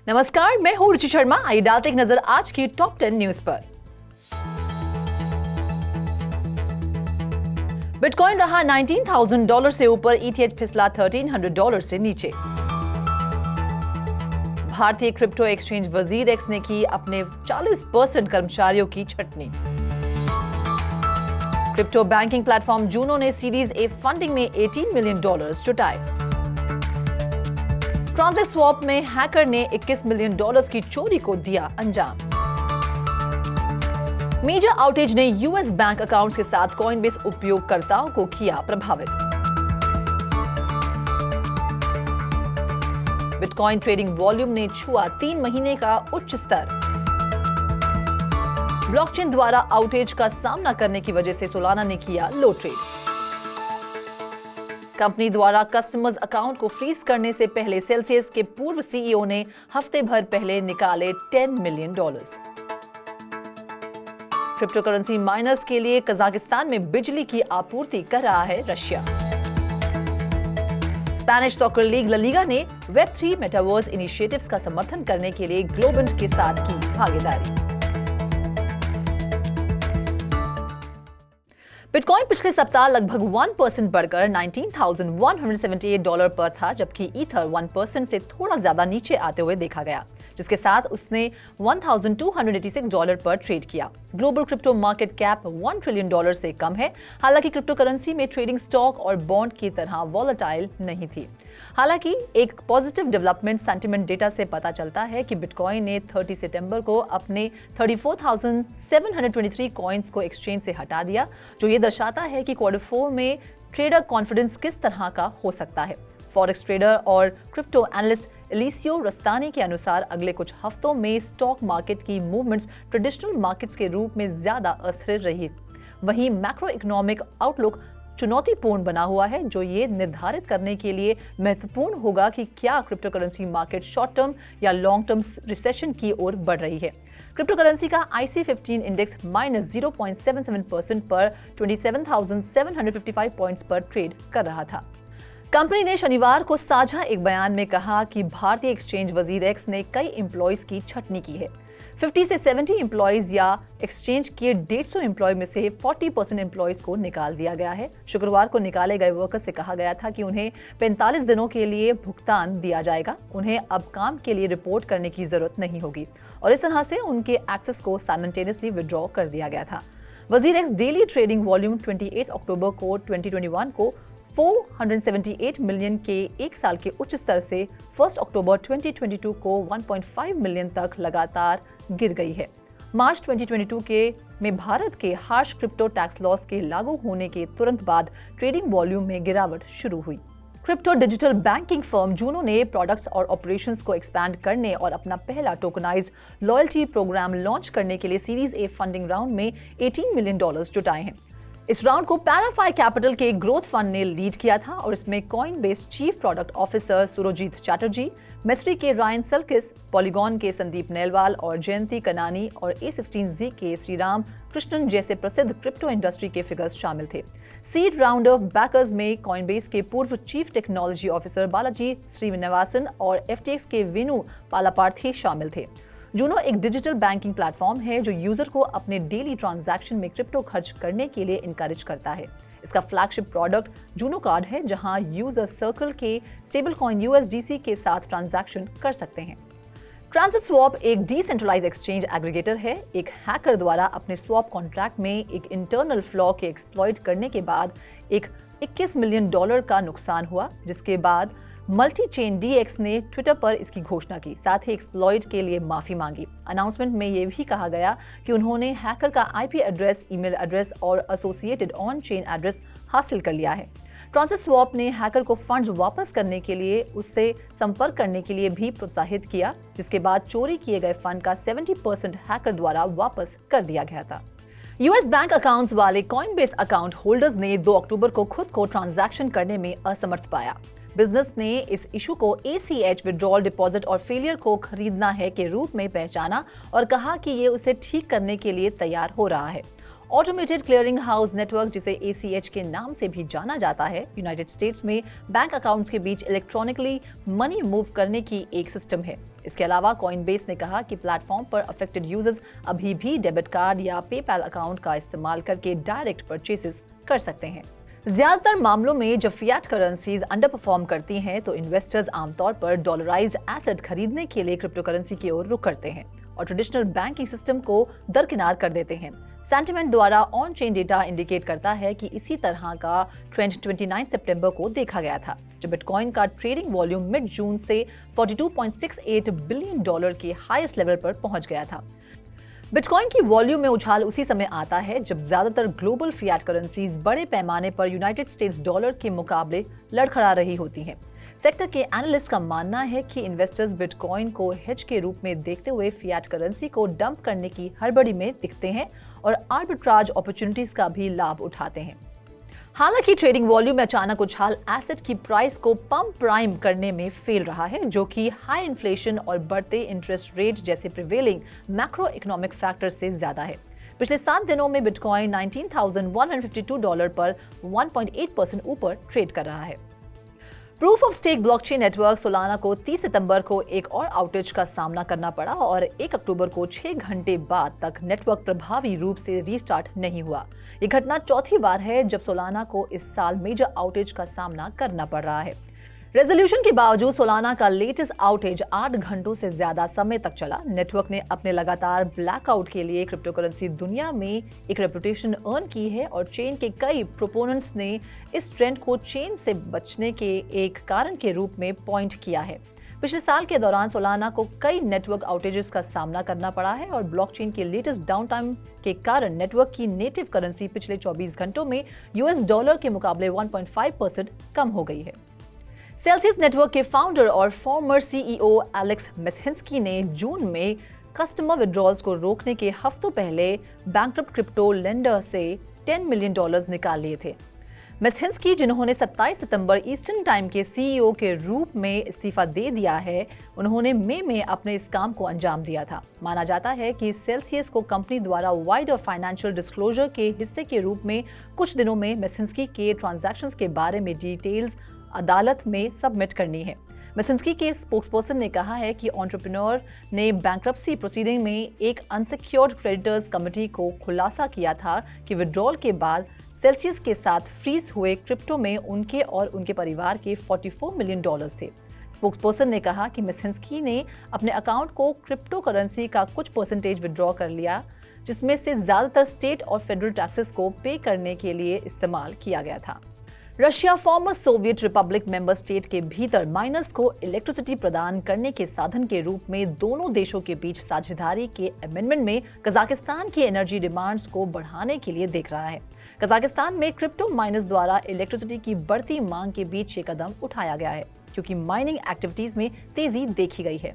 नमस्कार, मैं हूं रुचि शर्मा। आइए डालते एक नजर आज की टॉप 10 न्यूज पर। बिटकॉइन रहा $19,000 से ऊपर, ETH फिसला $1,300 से नीचे। भारतीय क्रिप्टो एक्सचेंज वजीरएक्स ने की अपने 40% कर्मचारियों की छटनी। क्रिप्टो बैंकिंग प्लेटफॉर्म जूनो ने सीरीज ए फंडिंग में $18 मिलियन जुटाए। ट्रांजैक्ट स्वैप में हैकर ने $21 मिलियन की चोरी को दिया अंजाम। मेजर आउटेज ने यूएस बैंक अकाउंट्स के साथ कॉइनबेस उपयोगकर्ताओं को किया प्रभावित। बिटकॉइन ट्रेडिंग वॉल्यूम ने छुआ 3 महीने का उच्च स्तर। ब्लॉकचेन द्वारा आउटेज का सामना करने की वजह से सोलाना ने किया लो ट्रेड। कंपनी द्वारा कस्टमर्स अकाउंट को फ्रीज करने से पहले सेल्सियस के पूर्व सीईओ ने हफ्ते भर पहले निकाले $10 मिलियन। क्रिप्टो करेंसी माइनर्स के लिए कजाकिस्तान में बिजली की आपूर्ति कर रहा है Russia. Spanish soccer league La Liga ने वेब3 मेटावर्स इनिशिएटिव्स का समर्थन करने के लिए ग्लोबेंट के साथ की भागीदारी। बिटकॉइन पिछले सप्ताह लगभग 1% बढ़कर $19,178 पर था, जबकि ईथर 1% से थोड़ा ज्यादा नीचे आते हुए देखा गया, जिसके साथ उसने $1,286 पर ट्रेड किया। Global crypto market cap $1 trillion से कम है। हालांकि क्रिप्टो करेंसी में ट्रेडिंग स्टॉक और बॉन्ड की तरह वॉलेटाइल नहीं थी। हालांकि एक पॉजिटिव डेवलपमेंट सेंटिमेंट डेटा से पता चलता है कि बिटकॉइन ने 30 सितंबर को अपने 34,723 कॉइन्स को एक्सचेंज से हटा दिया, जो ये दर्शाता है कि Q4 में ट्रेडर कॉन्फिडेंस किस तरह का हो सकता है। फॉरेक्स ट्रेडर और क्रिप्टो एनालिस्ट एलिसियो रस्तानी के अनुसार अगले कुछ हफ्तों में स्टॉक मार्केट की मूवमेंट्स ट्रेडिशनल मार्केट्स के रूप में ज्यादा अस्थिर रही। वहीं मैक्रो इकोनॉमिक आउटलुक चुनौतीपूर्ण बना हुआ है, जो ये निर्धारित करने के लिए महत्वपूर्ण होगा कि क्या crypto currency market short term या लॉन्ग टर्म रिसेशन की ओर बढ़ रही है। क्रिप्टो करेंसी का IC15 इंडेक्स -0.77% पर 27,755 पॉइंट्स पर ट्रेड कर रहा था। कंपनी ने शनिवार को साझा एक बयान में कहा कि भारतीय एक्सचेंज वजीरएक्स ने कई एम्प्लॉयज की छटनी की है। 50 से 70 एम्प्लॉयज या एक्सचेंज के 150 एम्प्लॉय में से 40% एम्प्लॉयज को निकाल दिया गया है। शुक्रवार को निकाले गए वर्कर्स से कहा गया था कि उन्हें 45 दिनों के लिए भुगतान दिया जाएगा। उन्हें अब काम के लिए रिपोर्ट करने की जरूरत नहीं होगी और इस तरह से उनके एक्सेस को साइमल्टेनियसली विड्रॉ कर दिया गया था। वजीरएक्स डेली ट्रेडिंग वॉल्यूम 28 अक्टूबर को 2021 को 478 मिलियन के एक साल के उच्च स्तर से 1 अक्टूबर 2022 को 1.5 मिलियन तक लगातार गिर गई है। मार्च 2022 में भारत के हार्श क्रिप्टो टैक्स लॉस के लागू होने के तुरंत बाद ट्रेडिंग वॉल्यूम में गिरावट शुरू हुई। Crypto digital banking firm Juno ने प्रोडक्ट्स और ऑपरेशंस को एक्सपैंड करने और अपना पहला टोकनाइज्ड लॉयल्टी प्रोग्राम लॉन्च करने के लिए सीरीज ए फंडिंग राउंड में $18 मिलियन जुटाए हैं। इस राउंड को पैराफाई कैपिटल के ग्रोथ फंड ने लीड किया था और इसमें Coinbase chief product officer Surojit Chatterjee, Messari के रायन सल्किस, पॉलीगॉन के संदीप नेलवाल और जयंती कनानी और A16Z के श्रीराम कृष्णन जैसे प्रसिद्ध क्रिप्टो इंडस्ट्री के फिगर्स शामिल थे। सीड राउंडर बैकर्स में कॉइनबेस के पूर्व chief technology officer Balaji Srinivasan और FTX के वेनु पालापार्थी शामिल थे। जूनो एक डिजिटल बैंकिंग प्लेटफॉर्म है जो यूजर को अपने डेली ट्रांजैक्शन में क्रिप्टो खर्च करने के लिए इनकरेज करता है। इसका फ्लैगशिप प्रोडक्ट जूनो कार्ड है, जहां यूजर सर्कल के स्टेबल कॉइन USDC के साथ ट्रांजैक्शन कर सकते हैं। ट्रांजिट स्वैप एक डिसेंट्रलाइज्ड एक्सचेंज एग्रीगेटर है। एक हैकर द्वारा अपने स्वैप कॉन्ट्रैक्ट में एक इंटरनल फ्लॉ के एक्सप्लॉइट करने के बाद एक $21 मिलियन का नुकसान हुआ, जिसके बाद मल्टी चेन DX ने ट्विटर पर इसकी घोषणा की, साथ ही एक्सप्लॉइट के लिए माफी मांगी। अनाउंसमेंट में यह भी कहा गया कि उन्होंने हैकर का IP एड्रेस, ईमेल एड्रेस और एसोसिएटेड ऑन चेन एड्रेस हासिल कर लिया है। ट्रांजिट स्वैप ने हैकर को फंड्स वापस करने के लिए उससे संपर्क करने के लिए भी प्रोत्साहित किया, जिसके बाद चोरी किए गए फंड का 70% हैकर द्वारा वापस कर दिया गया था। यूएस बैंक अकाउंट्स वाले कॉइनबेस अकाउंट होल्डर्स ने 2 अक्टूबर को खुद को ट्रांजैक्शन करने में असमर्थ पाया। बिजनेस ने इस इशू को ACH विड्रॉल डिपॉजिट और फेलियर को खरीदना है के रूप में पहचाना और कहा कि ये उसे ठीक करने के लिए तैयार हो रहा है। ऑटोमेटेड क्लियरिंग हाउस नेटवर्क, जिसे ACH के नाम से भी जाना जाता है, यूनाइटेड स्टेट्स में बैंक अकाउंट्स के बीच इलेक्ट्रॉनिकली मनी मूव करने की एक सिस्टम है। इसके अलावा कॉइनबेस ने कहा कि प्लेटफॉर्म पर अफेक्टेड यूजर्स अभी भी डेबिट कार्ड या पेपैल अकाउंट का इस्तेमाल करके डायरेक्ट परचेसेस कर सकते हैं। ज्यादातर मामलों में जब फिएट करेंसीज अंडर परफॉर्म करती हैं तो इन्वेस्टर्स आमतौर पर डॉलराइज्ड एसेट खरीदने के लिए क्रिप्टो करेंसी की ओर रुख करते हैं और ट्रेडिशनल बैंकिंग सिस्टम को दरकिनार कर देते हैं। सेंटिमेंट द्वारा ऑन चेन डेटा इंडिकेट करता है कि इसी तरह का ट्रेंड 29 सितंबर को देखा गया था, जब बिटकॉइन का ट्रेडिंग वॉल्यूम मिड जून से $42.68 बिलियन के हाईएस्ट लेवल पर पहुंच गया था। बिटकॉइन की वॉल्यूम में उछाल उसी समय आता है जब ज्यादातर ग्लोबल फिएट करेंसीज बड़े पैमाने पर यूनाइटेड स्टेट्स डॉलर के मुकाबले लड़खड़ा रही होती हैं। सेक्टर के एनालिस्ट का मानना है कि इन्वेस्टर्स बिटकॉइन को हेज के रूप में देखते हुए फिएट करेंसी को डंप करने की हड़बड़ी में दिखते हैं और आर्बिट्राज अपॉर्चुनिटीज का भी लाभ उठाते हैं। हालांकि ट्रेडिंग वॉल्यूम में अचानक उछाल एसेट की प्राइस को पंप प्राइम करने में फेल रहा है, जो कि हाई इन्फ्लेशन और बढ़ते इंटरेस्ट रेट जैसे प्रिवेलिंग मैक्रो इकोनॉमिक फैक्टर से ज्यादा है। पिछले 7 दिनों में बिटकॉइन $19,152 पर 1.8% ऊपर ट्रेड कर रहा है। Proof of stake blockchain network Solana को 30 सितंबर को एक और आउटेज का सामना करना पड़ा और 1 अक्टूबर को 6 घंटे बाद तक नेटवर्क प्रभावी रूप से रीस्टार्ट नहीं हुआ। ये घटना चौथी बार है जब सोलाना को इस साल मेजर आउटेज का सामना करना पड़ रहा है। रेजोल्यूशन के बावजूद सोलाना का लेटेस्ट आउटेज 8 घंटों से ज्यादा समय तक चला। नेटवर्क ने अपने लगातार ब्लैकआउट के लिए क्रिप्टो करेंसी दुनिया में एक रेपुटेशन अर्न की है और चेन के कई प्रोपोनेंट्स ने इस ट्रेंड को चेन से बचने के एक कारण के रूप में पॉइंट किया है। पिछले साल के दौरान सोलाना को कई नेटवर्क आउटेजेस का सामना करना पड़ा है और ब्लॉकचेन के लेटेस्ट डाउनटाइम के कारण नेटवर्क की नेटिव करेंसी पिछले 24 घंटों में US डॉलर के मुकाबले 1.5% कम हो गई है। सेल्सियस नेटवर्क के फाउंडर और फॉर्मर CEO एलेक्स मेसहिंस्की ने जून में कस्टमर विड्रॉल्स को रोकने के हफ्तों पहले बैंकरप्ट क्रिप्टो लेंडर से $10 मिलियन निकाल लिए थे। मेसहिंस्की, जिन्होंने 27 सितंबर ईस्टर्न टाइम के CEO के रूप में इस्तीफा दे दिया है, उन्होंने मई में अपने इस काम को अंजाम दिया था। माना जाता है कि सेल्सियस को कंपनी द्वारा वाइडर फाइनेंशियल डिस्क्लोजर के हिस्से के रूप में कुछ दिनों में मेसहिंस्की के ट्रांजैक्शंस के बारे में डिटेल्स अदालत में सबमिट करनी है। मेसहिंस्की के स्पोक्सपर्सन ने कहा है कि एंटरप्रेन्योर ने बैंक्रप्सी प्रोसीडिंग में एक अनसिक्योर्ड क्रेडिटर्स कमेटी को खुलासा किया था कि विड्रॉल के बाद सेल्सियस के साथ फ्रीज हुए क्रिप्टो में उनके और उनके परिवार के $44 मिलियन थे। स्पोक्सपर्सन ने कहा कि मेसहिंस्की ने अपने अकाउंट को क्रिप्टो करेंसी का कुछ परसेंटेज विड्रॉ कर लिया, जिसमें से ज्यादातर स्टेट और फेडरल टैक्सेस को पे करने के लिए इस्तेमाल किया गया था। Russia former Soviet Republic member state के भीतर माइनर्स को इलेक्ट्रिसिटी प्रदान करने के साधन के रूप में दोनों देशों के बीच साझेदारी के अमेंडमेंट में कजाकिस्तान की एनर्जी डिमांड्स को बढ़ाने के लिए देख रहा है। कजाकिस्तान में क्रिप्टो माइनर्स द्वारा इलेक्ट्रिसिटी की बढ़ती मांग के बीच ये कदम उठाया गया है, क्योंकि माइनिंग एक्टिविटीज में तेजी देखी गई है।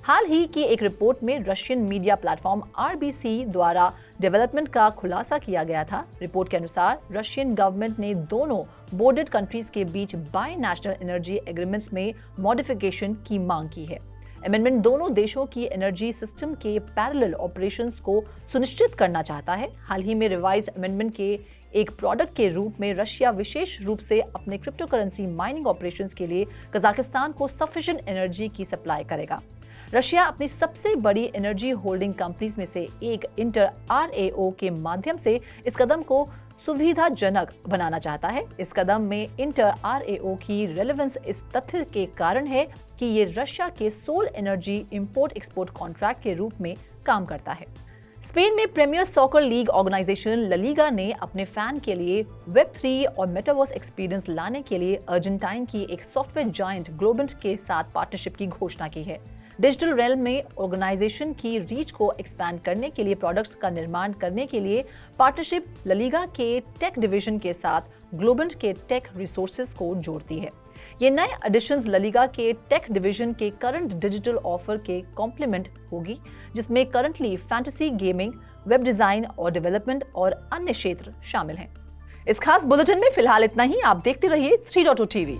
हाल ही की एक रिपोर्ट में रशियन मीडिया प्लेटफॉर्म RBC द्वारा डेवलपमेंट का खुलासा किया गया था। रिपोर्ट के अनुसार रशियन गवर्नमेंट ने दोनों बोर्डेड कंट्रीज के बीच बाय नेशनल एनर्जी एग्रीमेंट्स में मॉडिफिकेशन की मांग की है। अमेंडमेंट दोनों देशों की एनर्जी सिस्टम के पैरेलल ऑपरेशंस को सुनिश्चित करना चाहता है। हाल ही में रिवाइज अमेंडमेंट के एक प्रोडक्ट के रूप में रशिया विशेष रूप से अपने क्रिप्टो करेंसी माइनिंग ऑपरेशंस के लिए कजाकिस्तान को सफिशिएंट एनर्जी की सप्लाई करेगा। रशिया अपनी सबसे बड़ी एनर्जी होल्डिंग कंपनीज में से एक इंटर RAO के माध्यम से इस कदम को सुविधाजनक बनाना चाहता है। इस कदम में इंटर RAO की रेलेवेंस इस तथ्य के कारण है कि ये रशिया के sole energy import export contract के रूप में काम करता है। स्पेन में premier soccer league organisation La Liga ने अपने फैन के लिए Web3 और मेटावर्स एक्सपीरियंस लाने के लिए अर्जेंटाइन की एक सॉफ्टवेयर जायंट ग्लोबेंट के साथ पार्टनरशिप की घोषणा की है। डिजिटल रेल में ऑर्गेनाइजेशन की रीच को एक्सपैंड करने के लिए प्रोडक्ट्स का निर्माण करने के लिए पार्टनरशिप ला लीगा के टेक डिवीजन के साथ ग्लोबेंट के टेक रिसोर्सेज को जोड़ती है। ये नए एडिशंस ला लीगा के टेक डिवीजन के करंट डिजिटल ऑफर के कॉम्प्लीमेंट होगी, जिसमें currently fantasy gaming, web design और डेवलपमेंट और अन्य क्षेत्र शामिल हैं। इस खास बुलेटिन में फिलहाल इतना ही। आप देखते रहिए 3.0 TV।